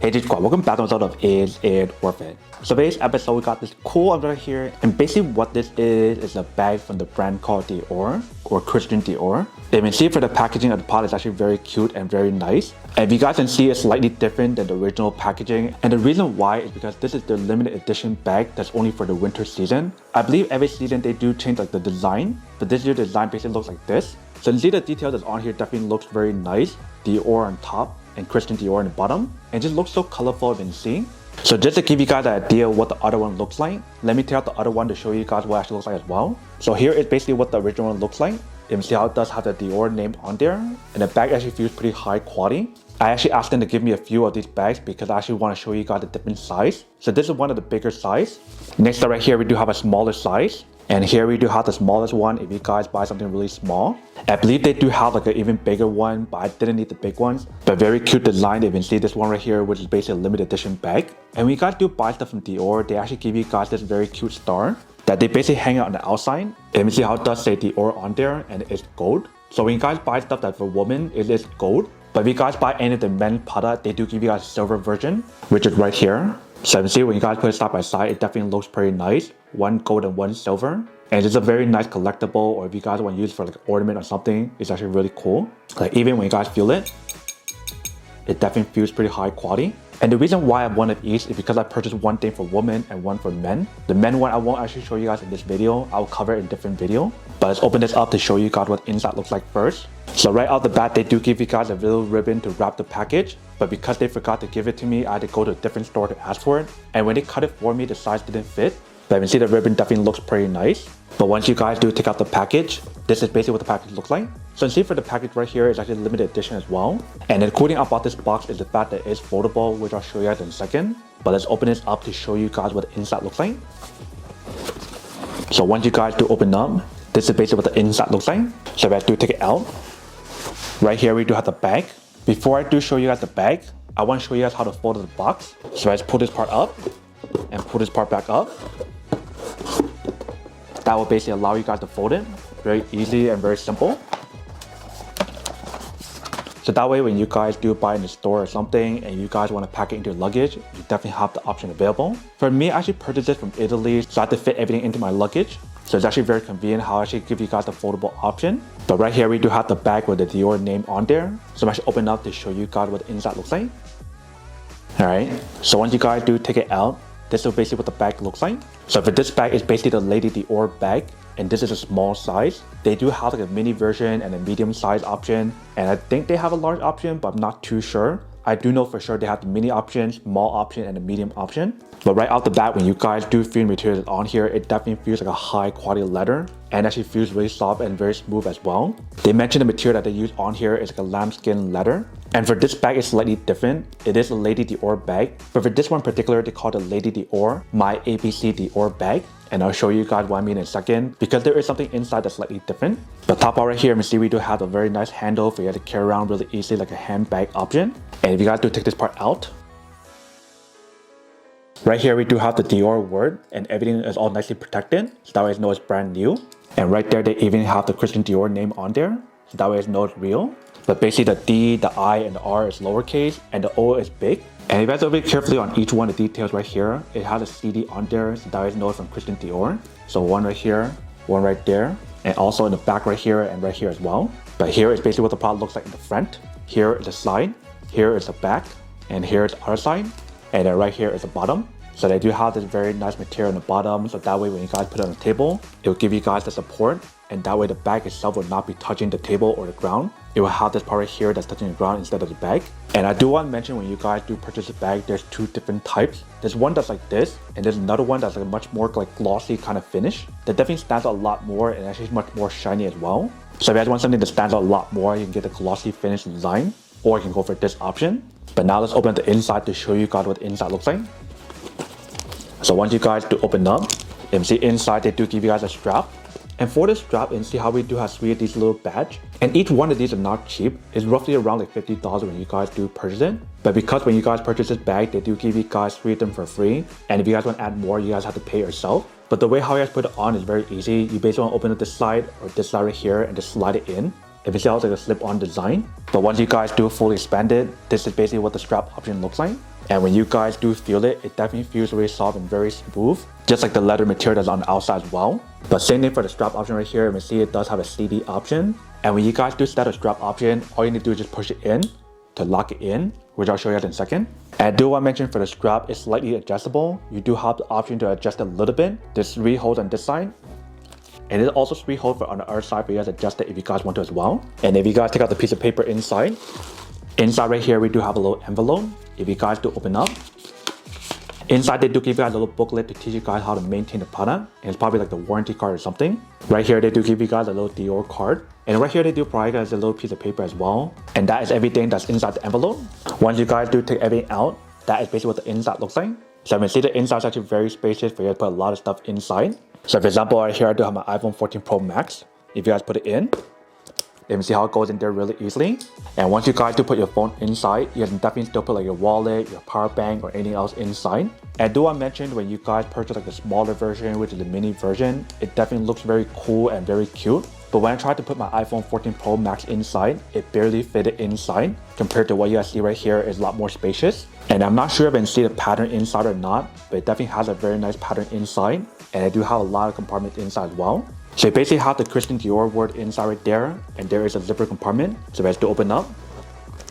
Hey G-Squad, welcome back to another episode of Is It Worth It? So today's episode we got this cool umbrella here, and basically what this is a bag from the brand called Dior or Christian Dior. You can see for the packaging of the product is actually very cute and very nice. And if you guys can see, it's slightly different than the original packaging, and the reason why is because this is the limited edition bag that's only for the winter season. I believe every season they do change like the design, but this year the design basically looks like this. So you see the detail that's on here definitely looks very nice. Dior on top and Christian Dior on the bottom, and it just looks so colorful and see. So just to give you guys an idea of what the other one looks like, let me take out the other one to show you guys what it actually looks like as well. So here is basically what the original one looks like. You can see how it does have the Dior name on there, and the bag actually feels pretty high quality. I actually asked them to give me a few of these bags because I actually want to show you guys the different size. So this is one of the bigger size. Next up right here we do have a smaller size. And here we do have the smallest one if you guys buy something really small. I believe they do have like an even bigger one, but I didn't need the big ones. But very cute design. You can see this one right here, which is basically a limited edition bag. And when you guys do buy stuff from Dior, they actually give you guys this very cute star that they basically hang out on the outside. And you can see how it does say Dior on there, and it's gold. So when you guys buy stuff that's for women, it is gold. But if you guys buy any of the men product, they do give you guys a silver version, which is right here. So you can see when you guys put it side by side, it definitely looks pretty nice. One gold and one silver. And it's a very nice collectible, or if you guys want to use it for like an ornament or something, it's actually really cool. Like even when you guys feel it, it definitely feels pretty high quality. And the reason why I wanted each is because I purchased one thing for women and one for men. The men one I won't actually show you guys in this video. I'll cover it in a different video. But let's open this up to show you guys what inside looks like first. So right out the bat, they do give you guys a little ribbon to wrap the package. But because they forgot to give it to me, I had to go to a different store to ask for it. And when they cut it for me, the size didn't fit. But you can see the ribbon definitely looks pretty nice. But once you guys do take out the package, this is basically what the package looks like. So you see for the package right here is actually limited edition as well. And the cool thing about this box is the fact that it's foldable, which I'll show you guys in a second. But let's open this up to show you guys what the inside looks like. So once you guys do open up, this is basically what the inside looks like. So if I do take it out, right here we do have the bag. Before I do show you guys the bag, I want to show you guys how to fold the box. So let's pull this part up and pull this part back up. That will basically allow you guys to fold it. Very easy and very simple. So that way when you guys do buy in the store or something and you guys want to pack it into your luggage, you definitely have the option available. For me, I actually purchased this from Italy, so I had to fit everything into my luggage. So it's actually very convenient how I actually give you guys the foldable option. But right here we do have the bag with the Dior name on there. So I'm actually open up to show you guys what the inside looks like. Alright, so once you guys do take it out, this is basically what the bag looks like. So for this bag is basically the Lady Dior bag, and this is a small size. They do have like a mini version and a medium size option, and I think they have a large option, but I'm not too sure. I do know for sure they have the mini option, small option, and the medium option. But right out the bat, when you guys do feel the material on here, it definitely feels like a high quality leather, and actually feels really soft and very smooth as well. They mentioned the material that they use on here is like a lambskin leather. And for this bag, it's slightly different. It is a Lady Dior bag, but for this one in particular, they call it Lady Dior, my ABCDIOR bag. And I'll show you guys what I mean in a second, because there is something inside that's slightly different. The top part right here, you can see we do have a very nice handle for you to carry around really easily, like a handbag option. And if you guys do take this part out, right here we do have the Dior word, and everything is all nicely protected, so that way it's know it's brand new. And right there, they even have the Christian Dior name on there, so that way it's know it's real. But basically the D, the I, and the R is lowercase, and the O is big. And if you guys look carefully on each one of the details right here, it has a CD on there, so that way it's know it's from Christian Dior. So one right here, one right there, and also in the back right here and right here as well. But here is basically what the product looks like in the front. Here is the side, here is the back, and here is the other side, and then right here is the bottom. So they do have this very nice material on the bottom, so that way when you guys put it on the table, it will give you guys the support, and that way the bag itself will not be touching the table or the ground. It will have this part right here that's touching the ground instead of the bag. And I do want to mention when you guys do purchase a bag, there's two different types. There's one that's like this, and there's another one that's like a much more like glossy kind of finish. That definitely stands out a lot more and actually is much more shiny as well. So if you guys want something that stands out a lot more, you can get the glossy finish design, or you can go for this option. But now let's open the inside to show you guys what the inside looks like. So once you guys do open up, you can see inside they do give you guys a strap. And for this strap, you can see how we do have 3 of these little badge. And each one of these are not cheap. It's roughly around like $50 when you guys do purchase it. But because when you guys purchase this bag, they do give you guys 3 of them for free. And if you guys want to add more, you guys have to pay yourself. But the way how you guys put it on is very easy. You basically want to open up this side or this side right here and just slide it in. If you see how it's like a slip-on design. But once you guys do fully expand it, this is basically what the strap option looks like. And when you guys do feel it, it definitely feels really soft and very smooth, just like the leather material that's on the outside as well. But same thing for the strap option right here. You can see it does have a CD option. And when you guys do set a strap option, all you need to do is just push it in to lock it in, which I'll show you guys in a second. And I do want to mention for the strap, it's slightly adjustable. You do have the option to adjust it a little bit. There's 3 holes on this side. And there's also 3 holes on the other side for you guys to adjust it if you guys want to as well. And if you guys take out the piece of paper inside right here, we do have a little envelope. If you guys do open up, inside they do give you guys a little booklet to teach you guys how to maintain the product. And it's probably like the warranty card or something. Right here they do give you guys a little Dior card. And right here they do provide you guys a little piece of paper as well. And that is everything that's inside the envelope. Once you guys do take everything out, that is basically what the inside looks like. So you can see the inside is actually very spacious for you to put a lot of stuff inside. So for example, right here I do have my iPhone 14 Pro Max. If you guys put it in, you can see how it goes in there really easily. And once you guys do put your phone inside, you can definitely still put like your wallet, your power bank, or anything else inside. And do I mention when you guys purchase like the smaller version, which is the mini version, it definitely looks very cool and very cute. But when I tried to put my iPhone 14 Pro Max inside, it barely fitted inside. Compared to what you guys see right here, is a lot more spacious. And I'm not sure if you can see the pattern inside or not, but it definitely has a very nice pattern inside. And I do have a lot of compartments inside as well. So you basically have the Christian Dior word inside right there, and there is a zipper compartment. So you guys do open up.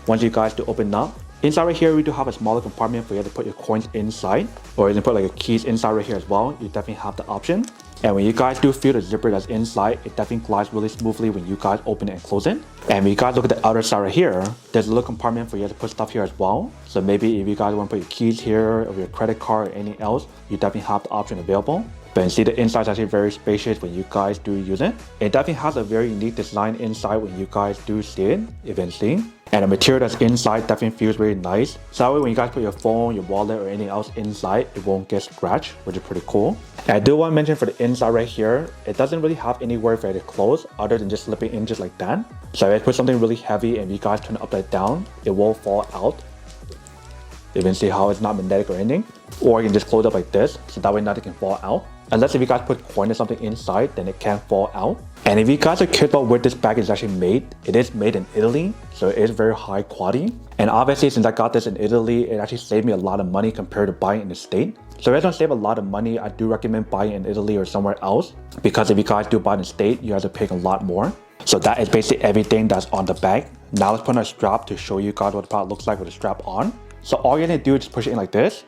Once you guys do open up, inside right here we do have a smaller compartment for you to put your coins inside, or you can put like your keys inside right here as well. You definitely have the option. And when you guys do feel the zipper that's inside, it definitely glides really smoothly when you guys open it and close it. And when you guys look at the outer side right here, there's a little compartment for you to put stuff here as well. So maybe if you guys want to put your keys here, or your credit card, or anything else, you definitely have the option available. But you see the inside is actually very spacious when you guys do use it. It definitely has a very unique design inside when you guys do see it, if you can see. And the material that's inside definitely feels really nice. So that way when you guys put your phone, your wallet, or anything else inside, it won't get scratched, which is pretty cool. And I do want to mention for the inside right here, it doesn't really have anywhere for it to close other than just slipping in just like that. So if I put something really heavy and you guys turn it upside down, it won't fall out. You can see how it's not magnetic or anything. Or you can just close it up like this, so that way nothing can fall out. Unless if you guys put coin or something inside, then it can't fall out. And if you guys are curious about where this bag is actually made, it is made in Italy, so it is very high quality. And obviously since I got this in Italy, it actually saved me a lot of money compared to buying in the States. So if you guys don't save a lot of money, I do recommend buying in Italy or somewhere else. Because if you guys do buy in the States, you guys are paying a lot more. So that is basically everything that's on the bag. Now let's put on a strap to show you guys what the product looks like with the strap on. So all you're gonna do is just push it in like this.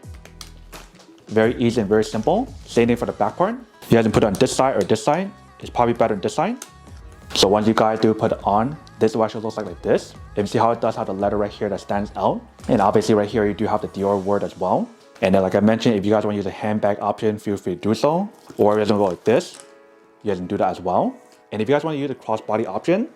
Very easy and very simple. Same thing for the back part. You guys can put it on this side or this side. It's probably better on this side. So once you guys do put it on, this will actually looks like this. You can see how it does have the letter right here that stands out. And obviously right here you do have the Dior word as well. And then like I mentioned, if you guys want to use a handbag option, feel free to do so. Or if you guys want to go like this, you guys can do that as well. And if you guys want to use the crossbody option,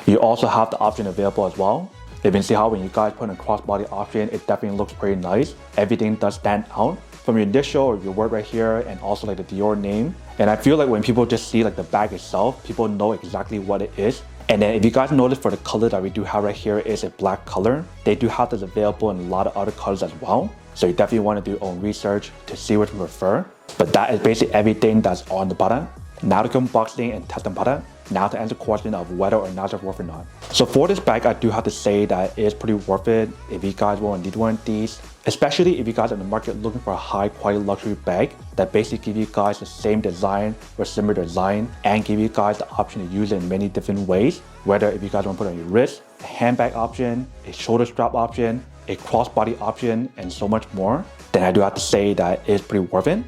you also have the option available as well. You can see how when you guys put in a crossbody option, it definitely looks pretty nice. Everything does stand out from your initial or your word right here, and also like the Dior name. And I feel like when people just see like the bag itself, people know exactly what it is. And then if you guys notice for the color that we do have right here is a black color. They do have this available in a lot of other colors as well. So you definitely want to do your own research to see what you prefer. But that is basically everything that's on the product. Now to come unboxing and test the product. Now to answer the question of whether or not it's worth or not. So for this bag, I do have to say that it is pretty worth it if you guys want to need one of these. Especially if you guys are in the market looking for a high quality luxury bag that basically give you guys the same design or similar design and give you guys the option to use it in many different ways. Whether if you guys want to put it on your wrist, a handbag option, a shoulder strap option, a crossbody option, and so much more, then I do have to say that it is pretty worth it.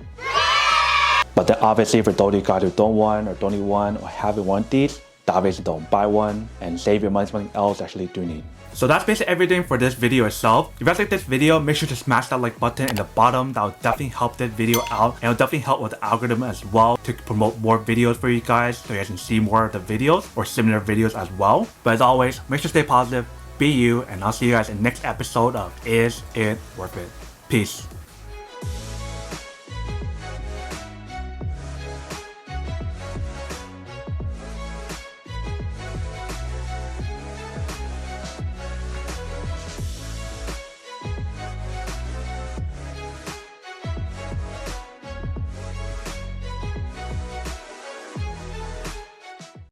But then obviously for those of you guys who don't want or don't need one or haven't want these, obviously don't buy one and save your money on something else actually do need. So that's basically everything for this video itself. If you guys like this video, make sure to smash that like button in the bottom. That will definitely help this video out, and it will definitely help with the algorithm as well to promote more videos for you guys so you guys can see more of the videos or similar videos as well. But as always, make sure to stay positive, be you, and I'll see you guys in the next episode of Is It Worth It? Peace.